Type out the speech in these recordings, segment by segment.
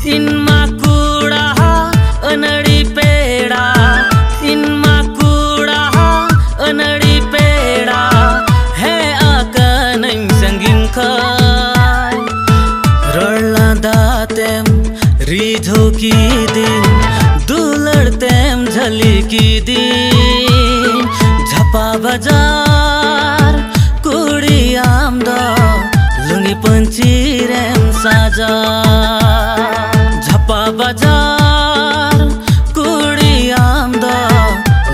इनमा कूड़ा अनड़ी पेड़ा, इनमा कूड़ा अनड़ी पेड़ा है akan ang sangging kai रड़ला दातेम रीधो की दिन दुलड़तेम झली की दिन झपा बाजार कुड़ी आमदा लुंगी पंची रेम साजा झपा बाजार कुड़ी आमदा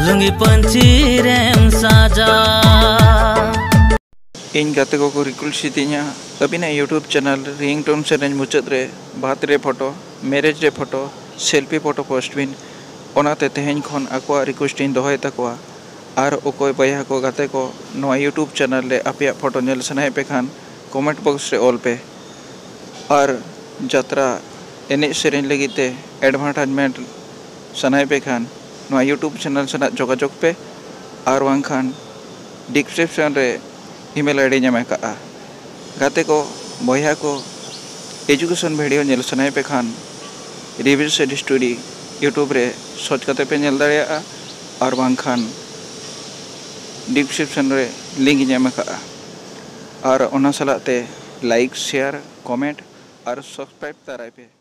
लुंगी पंची रेम साजा इन गाते को रिक्वेस्ट तीना अबिना यूट्यूब चैनल रिंगटोन सेरेंज मुचाद रे बार्थडे फोटो मैरेज रे फोटो सेल्फी फोटो पोस्ट बिन ओनाते तेहेन खन आको रिक्वेस्ट इन दोहय तकवा आर ओकोय बया को गाते को नवा यूट्यूब चैनल रे आपया फोटो नेल सनाय पे खान कमेंट बॉक्स रे ऑल पे और जात्रा एने सेरेंज लगिते एडवर्टाइजमेंट सनाय पे खान नवा यूट्यूब चैनल सना जोगाजोग पे और वांग खान डिस्क्रिप्शन रे ईमेल आईडी नाम का गाते को बया को एजुकेशन वीडियो नेल सनाय पे खान रिव्यू से स्टोरी यूट्यूब रे सर्च करते पे नेल दाड़िया और बांग खान डिस्क्रिप्शन रे लिंक नाम का और ओना सलाते लाइक शेयर कमेंट और सब्सक्राइब ताराय पे।